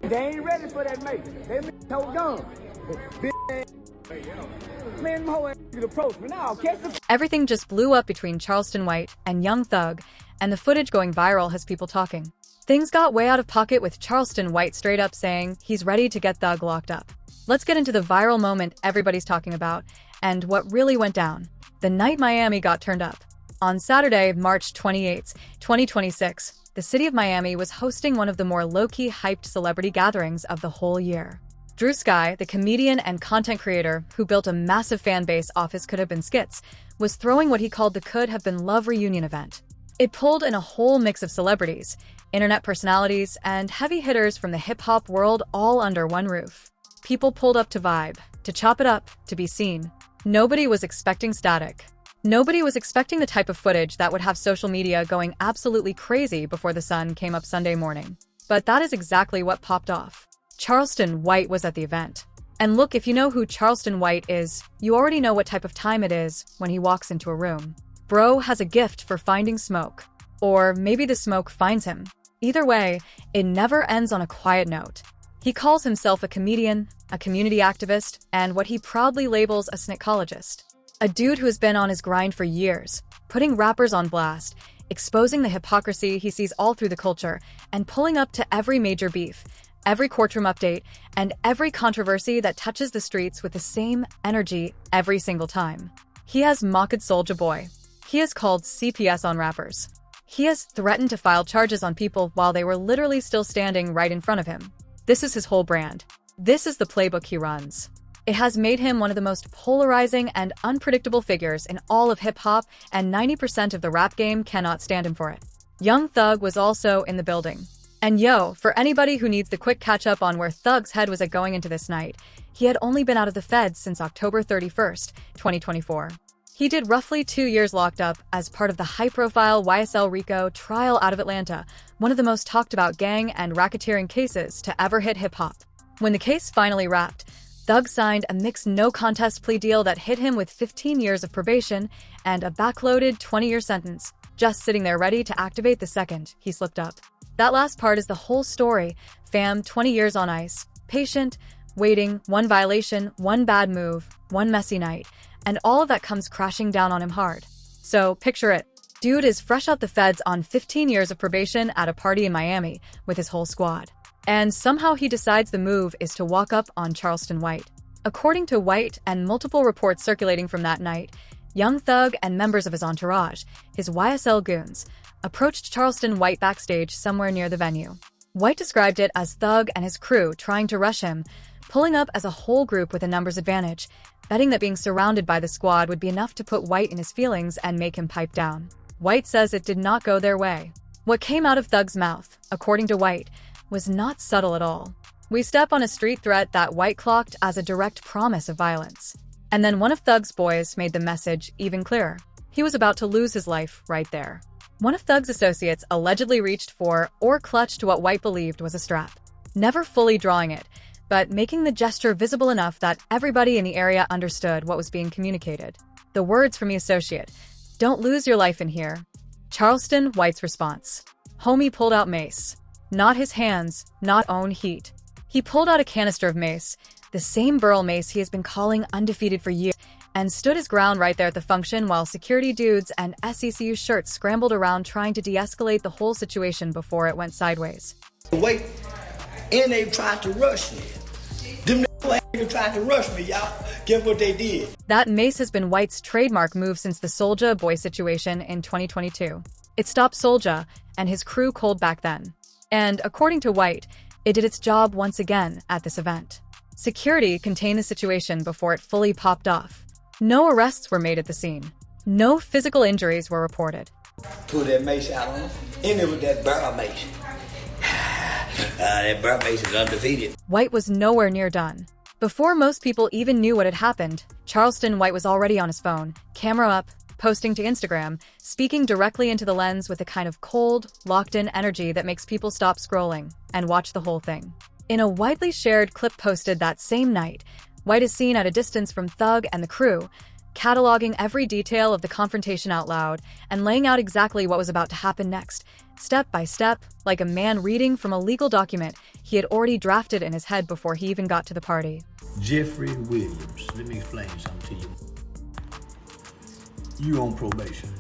They ain't ready for that mate. They so young. Man, my whole ass approach me now. Catch the. Everything just blew up between Charleston White and Young Thug, and the footage going viral has people talking. Things got way out of pocket with Charleston White straight up saying he's ready to get Thug locked up. Let's get into the viral moment everybody's talking about and what really went down. The night Miami got turned up. On Saturday, March 28, 2026, the city of Miami was hosting one of the more low-key hyped celebrity gatherings of the whole year. Drew Sky, the comedian and content creator who built a massive fan base off his Could Have Been skits, was throwing what he called the Could Have Been Love reunion event. It pulled in a whole mix of celebrities, internet personalities, and heavy hitters from the hip-hop world all under one roof. People pulled up to vibe, to chop it up, to be seen. Nobody was expecting static. Nobody was expecting the type of footage that would have social media going absolutely crazy before the sun came up Sunday morning. But that is exactly what popped off. Charleston White was at the event. And look, if you know who Charleston White is, you already know what type of time it is when he walks into a room. Bro has a gift for finding smoke. Or maybe the smoke finds him. Either way, it never ends on a quiet note. He calls himself a comedian, a community activist, and what he proudly labels a snickologist. A dude who has been on his grind for years, putting rappers on blast, exposing the hypocrisy he sees all through the culture, and pulling up to every major beef, every courtroom update, and every controversy that touches the streets with the same energy every single time. He has mocked Soulja Boy. He has called CPS on rappers. He has threatened to file charges on people while they were literally still standing right in front of him. This is his whole brand. This is the playbook he runs. It has made him one of the most polarizing and unpredictable figures in all of hip-hop, and 90% of the rap game cannot stand him for it. Young Thug was also in the building. And yo, for anybody who needs the quick catch-up on where Thug's head was at going into this night, he had only been out of the feds since October 31st, 2024. He did roughly 2 years locked up as part of the high-profile YSL RICO trial out of Atlanta, one of the most talked-about gang and racketeering cases to ever hit hip-hop. When the case finally wrapped, Thug signed a mixed no-contest plea deal that hit him with 15 years of probation and a backloaded 20-year sentence, just sitting there ready to activate the second he slipped up. That last part is the whole story, fam. 20 years on ice, patient, waiting, one violation, one bad move, one messy night, and all of that comes crashing down on him hard. So, picture it. Dude is fresh out the feds on 15 years of probation at a party in Miami with his whole squad. And somehow he decides the move is to walk up on Charleston White. According to White and multiple reports circulating from that night, Young Thug and members of his entourage, his YSL goons, approached Charleston White backstage somewhere near the venue. White described it as Thug and his crew trying to rush him, pulling up as a whole group with a numbers advantage, betting that being surrounded by the squad would be enough to put White in his feelings and make him pipe down. White says it did not go their way. What came out of Thug's mouth, according to White, was not subtle at all. We step on a street threat that White clocked as a direct promise of violence. And then one of Thug's boys made the message even clearer. He was about to lose his life right there. One of Thug's associates allegedly reached for or clutched what White believed was a strap, never fully drawing it, but making the gesture visible enough that everybody in the area understood what was being communicated. The words from the associate, "Don't lose your life in here." Charleston White's response, "Homie pulled out mace. Not his hands, not own heat." He pulled out a canister of mace, the same Burl mace he has been calling undefeated for years, and stood his ground right there at the function while security dudes and SECU shirts scrambled around trying to de-escalate the whole situation before it went sideways. Wait, and they tried to rush me. Them niggas tried to rush me, y'all. Guess what they did? That mace has been White's trademark move since the Soulja Boy situation in 2022. It stopped Soulja and his crew cold back then. And according to White, it did its job once again at this event. Security contained the situation before it fully popped off. No arrests were made at the scene. No physical injuries were reported. Pulled that mace out on him, and it was that barrel mace. That barrel mace is undefeated. White was nowhere near done. Before most people even knew what had happened, Charleston White was already on his phone, camera up, posting to Instagram, speaking directly into the lens with a kind of cold, locked-in energy that makes people stop scrolling and watch the whole thing. In a widely shared clip posted that same night, White is seen at a distance from Thug and the crew, cataloging every detail of the confrontation out loud and laying out exactly what was about to happen next, step by step, like a man reading from a legal document he had already drafted in his head before he even got to the party. Jeffrey Williams, let me explain something to you. You on probation,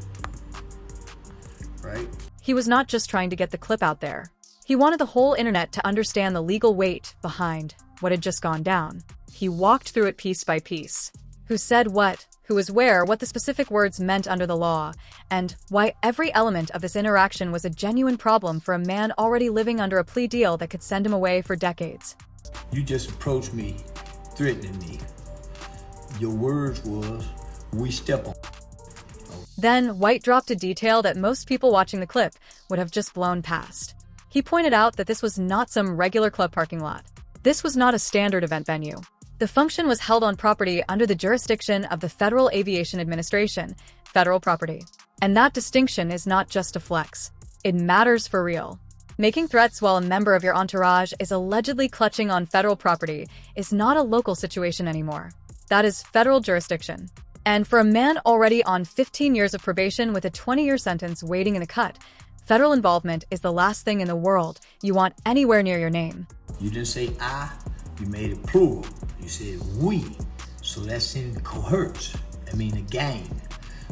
right? He was not just trying to get the clip out there. He wanted the whole internet to understand the legal weight behind what had just gone down. He walked through it piece by piece. Who said what, who was where, what the specific words meant under the law, and why every element of this interaction was a genuine problem for a man already living under a plea deal that could send him away for decades. You just approached me, threatening me. Your words was, we step on. Then, White dropped a detail that most people watching the clip would have just blown past. He pointed out that this was not some regular club parking lot. This was not a standard event venue. The function was held on property under the jurisdiction of the Federal Aviation Administration, federal property. And that distinction is not just a flex. It matters for real. Making threats while a member of your entourage is allegedly clutching on federal property is not a local situation anymore. That is federal jurisdiction. And for a man already on 15 years of probation with a 20-year sentence waiting in the cut, federal involvement is the last thing in the world you want anywhere near your name. You didn't say I, you made it plural. You said we, so that's in cohorts. I mean a gang.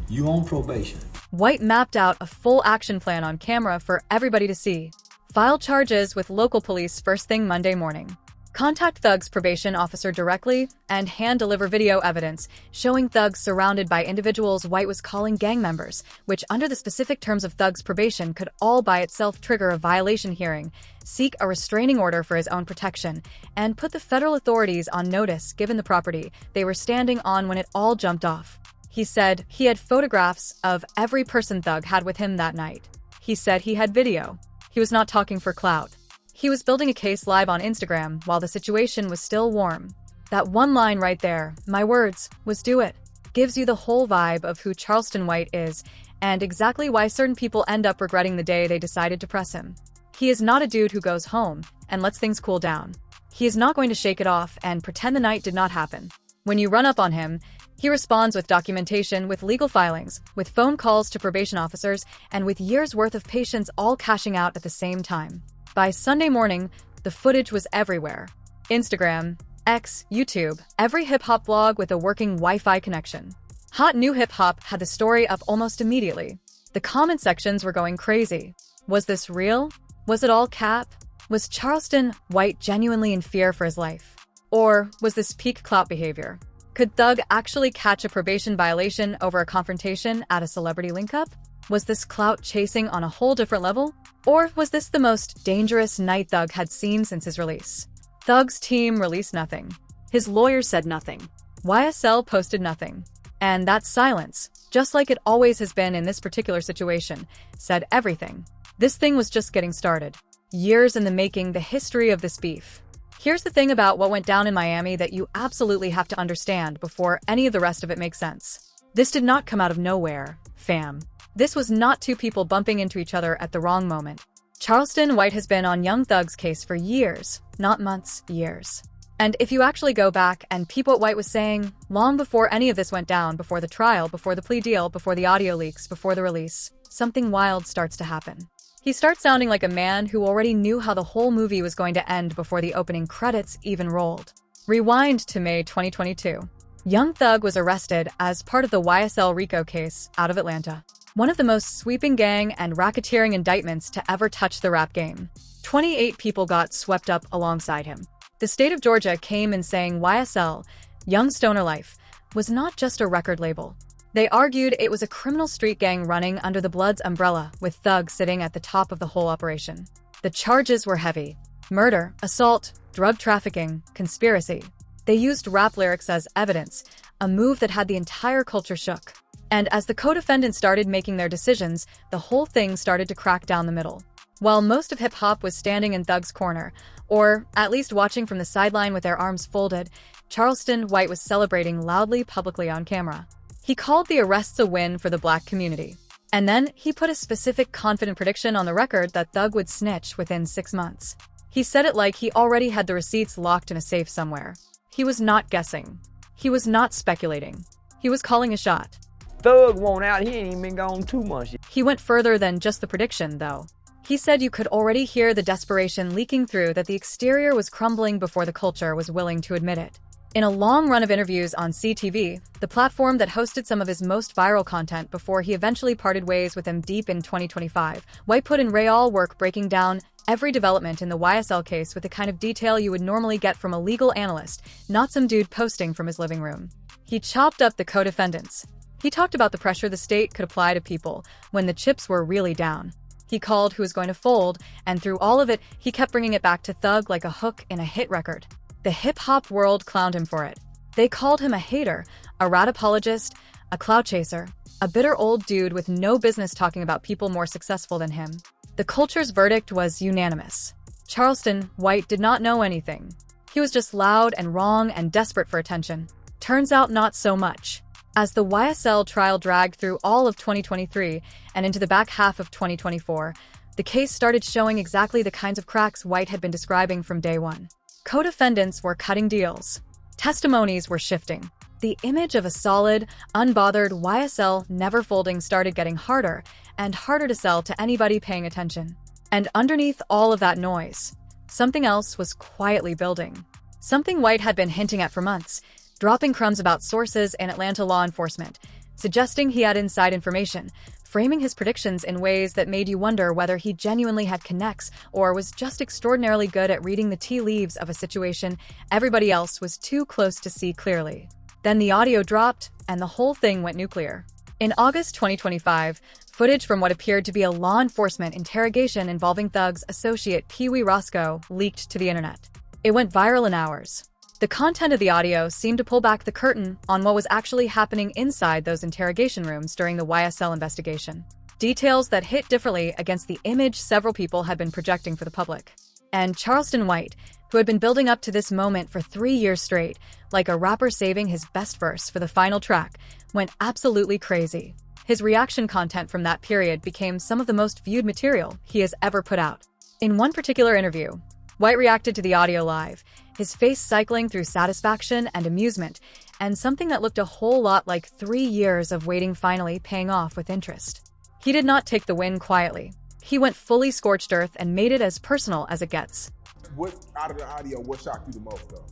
You on probation. White mapped out a full action plan on camera for everybody to see. File charges with local police first thing Monday morning. Contact Thug's probation officer directly and hand-deliver video evidence showing Thug surrounded by individuals White was calling gang members, which under the specific terms of Thug's probation could all by itself trigger a violation hearing, seek a restraining order for his own protection, and put the federal authorities on notice given the property they were standing on when it all jumped off. He said he had photographs of every person Thug had with him that night. He said he had video. He was not talking for clout. He was building a case live on Instagram while the situation was still warm. That one line right there, my words, was do it, gives you the whole vibe of who Charleston White is and exactly why certain people end up regretting the day they decided to press him. He is not a dude who goes home and lets things cool down. He is not going to shake it off and pretend the night did not happen. When you run up on him, he responds with documentation, with legal filings, with phone calls to probation officers, and with years' worth of patience all cashing out at the same time. By Sunday morning, the footage was everywhere. Instagram, X, YouTube, every hip-hop blog with a working Wi-Fi connection. Hot New Hip Hop had the story up almost immediately. The comment sections were going crazy. Was this real? Was it all cap? Was Charleston White genuinely in fear for his life? Or was this peak clout behavior? Could Thug actually catch a probation violation over a confrontation at a celebrity link-up? Was this clout chasing on a whole different level? Or was this the most dangerous night Thug had seen since his release? Thug's team released nothing. His lawyers said nothing. YSL posted nothing. And that silence, just like it always has been in this particular situation, said everything. This thing was just getting started. Years in the making, the history of this beef. Here's the thing about what went down in Miami that you absolutely have to understand before any of the rest of it makes sense. This did not come out of nowhere, fam. This was not two people bumping into each other at the wrong moment. Charleston White has been on Young Thug's case for years, not months, years. And if you actually go back and peep what White was saying, long before any of this went down, before the trial, before the plea deal, before the audio leaks, before the release, something wild starts to happen. He starts sounding like a man who already knew how the whole movie was going to end before the opening credits even rolled. Rewind to May 2022. Young Thug was arrested as part of the YSL RICO case out of Atlanta. One of the most sweeping gang and racketeering indictments to ever touch the rap game. 28 people got swept up alongside him. The state of Georgia came in saying YSL, Young Stoner Life, was not just a record label. They argued it was a criminal street gang running under the Bloods umbrella, with Thug sitting at the top of the whole operation. The charges were heavy. Murder, assault, drug trafficking, conspiracy. They used rap lyrics as evidence, a move that had the entire culture shook. And as the co-defendants started making their decisions, the whole thing started to crack down the middle. While most of hip-hop was standing in Thug's corner, or at least watching from the sideline with their arms folded, Charleston White was celebrating loudly publicly on camera. He called the arrests a win for the black community. And then he put a specific confident prediction on the record that Thug would snitch within 6 months. He said it like he already had the receipts locked in a safe somewhere. He was not guessing. He was not speculating. He was calling a shot. Thug won't out. He ain't even been gone 2 months yet. He went further than just the prediction, though. He said you could already hear the desperation leaking through, that the exterior was crumbling before the culture was willing to admit it. In a long run of interviews on CTV, the platform that hosted some of his most viral content before he eventually parted ways with him deep in 2025, White put in real work breaking down every development in the YSL case with the kind of detail you would normally get from a legal analyst, not some dude posting from his living room. He chopped up the co-defendants. He talked about the pressure the state could apply to people when the chips were really down. He called who was going to fold, and through all of it, he kept bringing it back to Thug like a hook in a hit record. The hip-hop world clowned him for it. They called him a hater, a rat apologist, a clout chaser, a bitter old dude with no business talking about people more successful than him. The culture's verdict was unanimous. Charleston White did not know anything. He was just loud and wrong and desperate for attention. Turns out not so much. As the YSL trial dragged through all of 2023 and into the back half of 2024, the case started showing exactly the kinds of cracks White had been describing from day one. Co-defendants were cutting deals. Testimonies were shifting. The image of a solid, unbothered YSL never folding started getting harder and harder to sell to anybody paying attention. And underneath all of that noise, something else was quietly building. Something White had been hinting at for months, dropping crumbs about sources in Atlanta law enforcement, suggesting he had inside information, framing his predictions in ways that made you wonder whether he genuinely had connects or was just extraordinarily good at reading the tea leaves of a situation everybody else was too close to see clearly. Then the audio dropped, and the whole thing went nuclear. In August 2025, footage from what appeared to be a law enforcement interrogation involving Thug's associate Pee Wee Roscoe leaked to the internet. It went viral in hours. The content of the audio seemed to pull back the curtain on what was actually happening inside those interrogation rooms during the YSL investigation. Details that hit differently against the image several people had been projecting for the public. And Charleston White, who had been building up to this moment for 3 years straight, like a rapper saving his best verse for the final track, went absolutely crazy. His reaction content from that period became some of the most viewed material he has ever put out. In one particular interview, White reacted to the audio live, his face cycling through satisfaction and amusement, and something that looked a whole lot like 3 years of waiting finally paying off with interest. He did not take the win quietly. He went fully scorched earth and made it as personal as it gets. What out of the audio, what shocked you the most, though?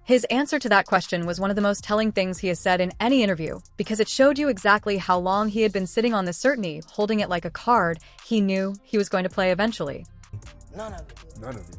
His answer to that question was one of the most telling things he has said in any interview, because it showed you exactly how long he had been sitting on the certainty, holding it like a card he knew he was going to play eventually. None of it. None of it.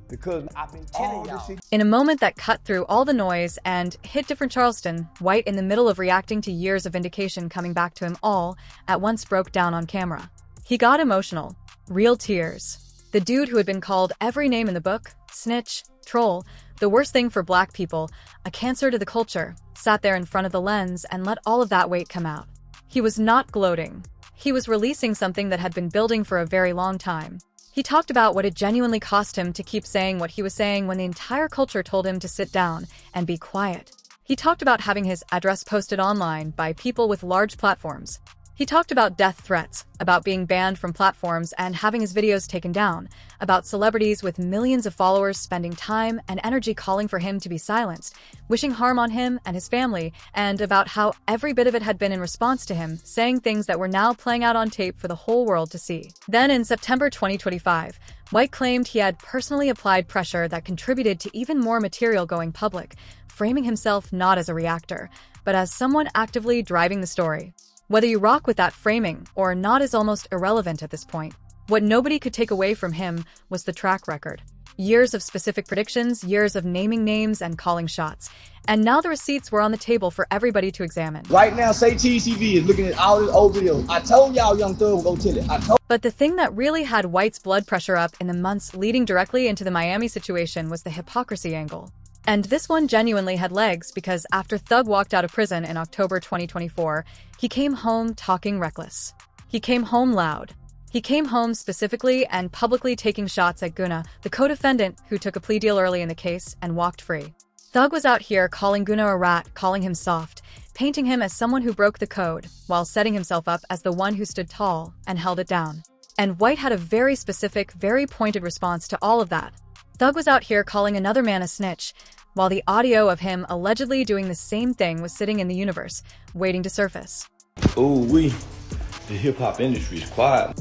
Because I've been telling y'all. In a moment that cut through all the noise and hit different Charleston, White, in the middle of reacting to years of vindication coming back to him all, at once broke down on camera. He got emotional. Real tears. The dude who had been called every name in the book, snitch, troll, the worst thing for black people, a cancer to the culture, sat there in front of the lens and let all of that weight come out. He was not gloating. He was releasing something that had been building for a very long time. He talked about what it genuinely cost him to keep saying what he was saying when the entire culture told him to sit down and be quiet. He talked about having his address posted online by people with large platforms. He talked about death threats, about being banned from platforms and having his videos taken down, about celebrities with millions of followers spending time and energy calling for him to be silenced, wishing harm on him and his family, and about how every bit of it had been in response to him saying things that were now playing out on tape for the whole world to see. Then in September 2025, White claimed he had personally applied pressure that contributed to even more material going public, framing himself not as a reactor, but as someone actively driving the story. Whether you rock with that framing or not is almost irrelevant at this point. What nobody could take away from him was the track record. Years of specific predictions, years of naming names and calling shots. And now the receipts were on the table for everybody to examine. Right now, say TCV is looking at all these old videos. I told y'all Young Thug would go tell it. But the thing that really had White's blood pressure up in the months leading directly into the Miami situation was the hypocrisy angle. And this one genuinely had legs because after Thug walked out of prison in October 2024, he came home talking reckless. He came home loud. He came home specifically and publicly taking shots at Gunna, the co-defendant who took a plea deal early in the case and walked free. Thug was out here calling Gunna a rat, calling him soft, painting him as someone who broke the code, while setting himself up as the one who stood tall and held it down. And White had a very specific, very pointed response to all of that. Thug was out here calling another man a snitch, while the audio of him allegedly doing the same thing was sitting in the universe, waiting to surface. Ooh, the hip-hop industry is quiet.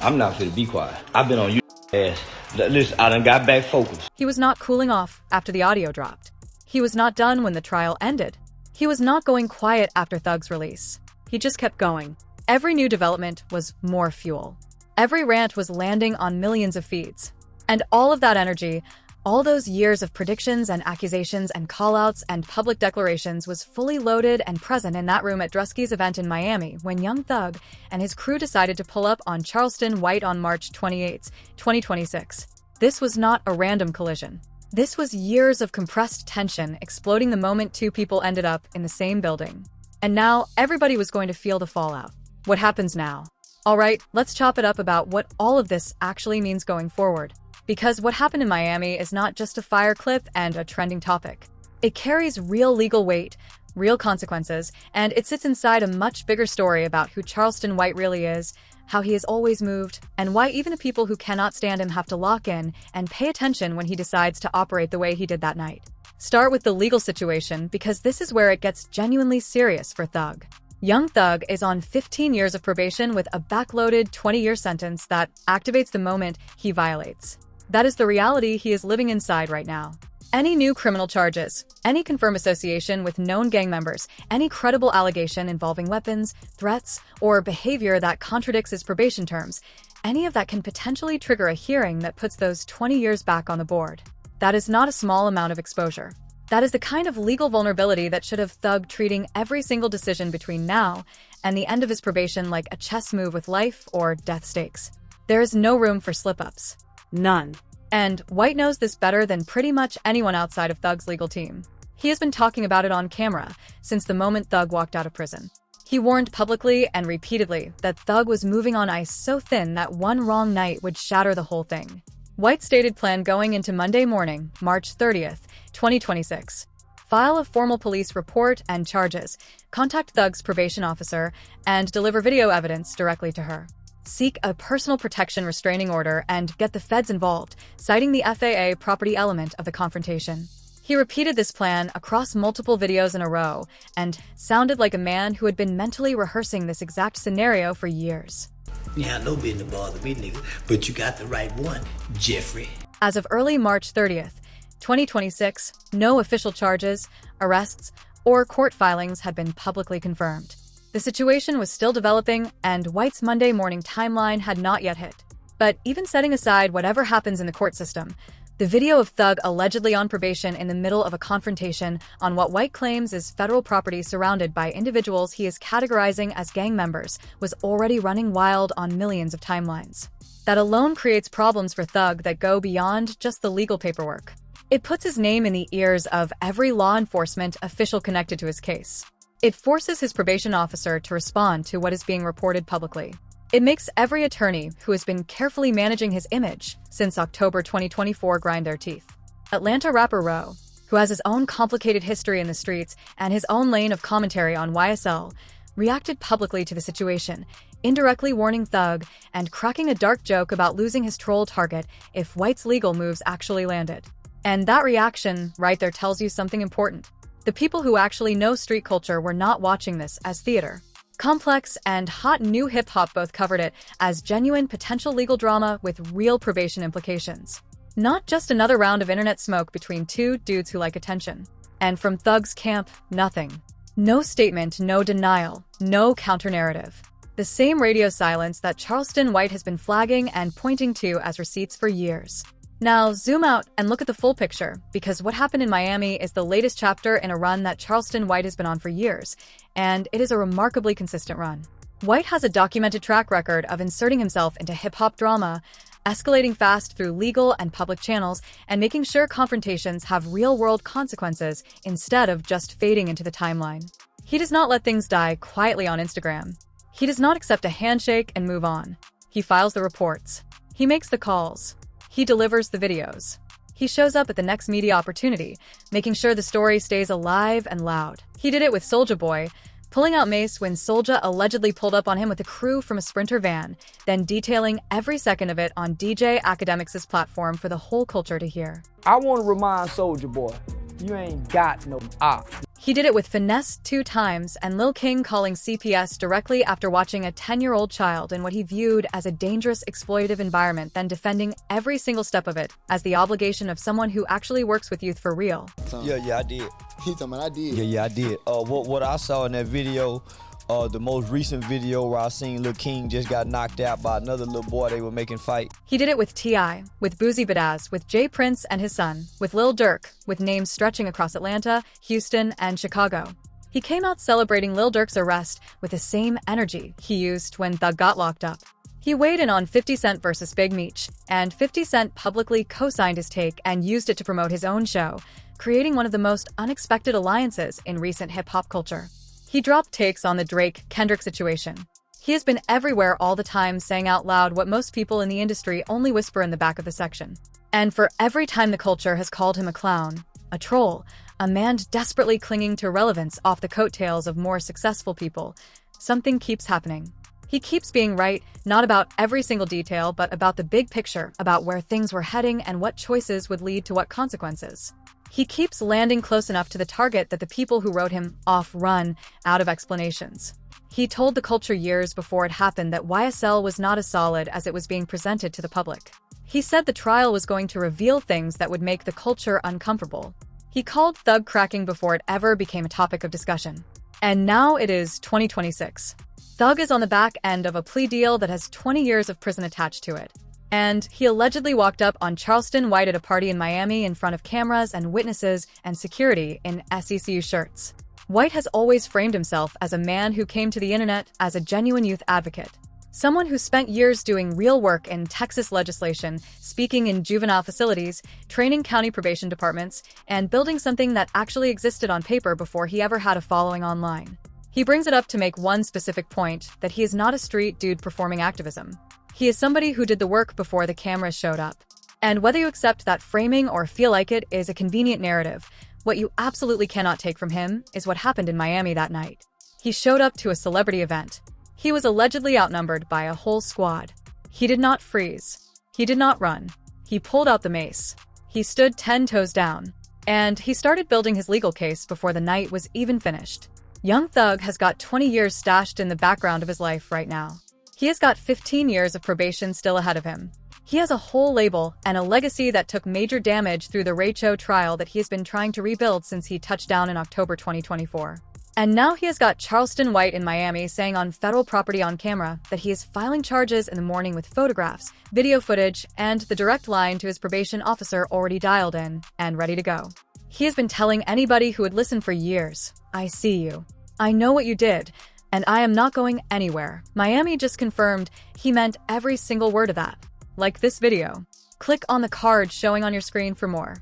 I'm not finna be quiet. I've been on you ass. Listen, I done got back focused. He was not cooling off after the audio dropped. He was not done when the trial ended. He was not going quiet after Thug's release. He just kept going. Every new development was more fuel. Every rant was landing on millions of feeds. And all of that energy, all those years of predictions and accusations and callouts and public declarations was fully loaded and present in that room at Drusky's event in Miami when Young Thug and his crew decided to pull up on Charleston White on March 28, 2026. This was not a random collision. This was years of compressed tension exploding the moment two people ended up in the same building. And now everybody was going to feel the fallout. What happens now? All right, let's chop it up about what all of this actually means going forward. Because what happened in Miami is not just a fire clip and a trending topic. It carries real legal weight, real consequences, and it sits inside a much bigger story about who Charleston White really is, how he has always moved, and why even the people who cannot stand him have to lock in and pay attention when he decides to operate the way he did that night. Start with the legal situation because this is where it gets genuinely serious for Thug. Young Thug is on 15 years of probation with a backloaded 20-year sentence that activates the moment he violates. That is the reality he is living inside right now. Any new criminal charges, any confirmed association with known gang members, any credible allegation involving weapons, threats, or behavior that contradicts his probation terms, any of that can potentially trigger a hearing that puts those 20 years back on the board. That is not a small amount of exposure. That is the kind of legal vulnerability that should have Thug treating every single decision between now and the end of his probation like a chess move with life or death stakes. There is no room for slip-ups. None. And White knows this better than pretty much anyone outside of Thug's legal team. He has been talking about it on camera since the moment Thug walked out of prison. He warned publicly and repeatedly that Thug was moving on ice so thin that one wrong night would shatter the whole thing. White's stated plan going into Monday morning, March 30th, 2026. File a formal police report and charges, contact Thug's probation officer, and deliver video evidence directly to her. Seek a personal protection restraining order and get the feds involved, citing the FAA property element of the confrontation. He repeated this plan across multiple videos in a row and sounded like a man who had been mentally rehearsing this exact scenario for years. You have no business bother me, nigga, but you got the right one, Jeffrey. As of early March 30th, 2026, no official charges, arrests, or court filings had been publicly confirmed. The situation was still developing, and White's Monday morning timeline had not yet hit. But even setting aside whatever happens in the court system, the video of Thug allegedly on probation in the middle of a confrontation on what White claims is federal property surrounded by individuals he is categorizing as gang members was already running wild on millions of timelines. That alone creates problems for Thug that go beyond just the legal paperwork. It puts his name in the ears of every law enforcement official connected to his case. It forces his probation officer to respond to what is being reported publicly. It makes every attorney who has been carefully managing his image since October 2024 grind their teeth. Atlanta rapper Ro, who has his own complicated history in the streets and his own lane of commentary on YSL, reacted publicly to the situation, indirectly warning Thug and cracking a dark joke about losing his troll target if White's legal moves actually landed. And that reaction right there tells you something important. The people who actually know street culture were not watching this as theater. Complex and hot new hip-hop both covered it as genuine potential legal drama with real probation implications. Not just another round of internet smoke between two dudes who like attention. And from Thug's camp, nothing. No statement, no denial, no counter-narrative. The same radio silence that Charleston White has been flagging and pointing to as receipts for years. Now, zoom out and look at the full picture, because what happened in Miami is the latest chapter in a run that Charleston White has been on for years, and it is a remarkably consistent run. White has a documented track record of inserting himself into hip-hop drama, escalating fast through legal and public channels, and making sure confrontations have real-world consequences instead of just fading into the timeline. He does not let things die quietly on Instagram. He does not accept a handshake and move on. He files the reports. He makes the calls. He delivers the videos. He shows up at the next media opportunity, making sure the story stays alive and loud. He did it with Soulja Boy, pulling out mace when Soulja allegedly pulled up on him with a crew from a Sprinter van, then detailing every second of it on DJ Academics' platform for the whole culture to hear. I want to remind Soulja Boy, you ain't got no ops. He did it with finesse 2 times, and Lil King calling CPS directly after watching a 10-year-old child in what he viewed as a dangerous, exploitative environment, then defending every single step of it as the obligation of someone who actually works with youth for real. Yeah, I did. He told me I did. Yeah, I did. What I saw in that video, the most recent video where I seen Lil King just got knocked out by another little boy they were making fight. He did it with T.I., with Boozy Badazz, with Jay Prince and his son, with Lil Durk, with names stretching across Atlanta, Houston, and Chicago. He came out celebrating Lil Durk's arrest with the same energy he used when Thug got locked up. He weighed in on 50 Cent versus Big Meech, and 50 Cent publicly co-signed his take and used it to promote his own show, creating one of the most unexpected alliances in recent hip-hop culture. He dropped takes on the Drake-Kendrick situation. He has been everywhere all the time, saying out loud what most people in the industry only whisper in the back of the section. And for every time the culture has called him a clown, a troll, a man desperately clinging to relevance off the coattails of more successful people, something keeps happening. He keeps being right, not about every single detail, but about the big picture, about where things were heading and what choices would lead to what consequences. He keeps landing close enough to the target that the people who wrote him off run out of explanations. He told the culture years before it happened that YSL was not as solid as it was being presented to the public. He said the trial was going to reveal things that would make the culture uncomfortable. He called Thug cracking before it ever became a topic of discussion. And now it is 2026. Thug is on the back end of a plea deal that has 20 years of prison attached to it. And he allegedly walked up on Charleston White at a party in Miami in front of cameras and witnesses and security in SECU shirts. White has always framed himself as a man who came to the internet as a genuine youth advocate. Someone who spent years doing real work in Texas legislation, speaking in juvenile facilities, training county probation departments, and building something that actually existed on paper before he ever had a following online. He brings it up to make one specific point, that he is not a street dude performing activism. He is somebody who did the work before the cameras showed up. And whether you accept that framing or feel like it is a convenient narrative, what you absolutely cannot take from him is what happened in Miami that night. He showed up to a celebrity event. He was allegedly outnumbered by a whole squad. He did not freeze. He did not run. He pulled out the mace. He stood 10 toes down. And he started building his legal case before the night was even finished. Young Thug has got 20 years stashed in the background of his life right now. He has got 15 years of probation still ahead of him. He has a whole label and a legacy that took major damage through the Rachel trial that he has been trying to rebuild since he touched down in October 2024. And now he has got Charleston White in Miami saying on federal property on camera that he is filing charges in the morning with photographs, video footage, and the direct line to his probation officer already dialed in and ready to go. He has been telling anybody who would listen for years, I see you. I know what you did. And I am not going anywhere. Miami just confirmed he meant every single word of that. Like this video. Click on the card showing on your screen for more.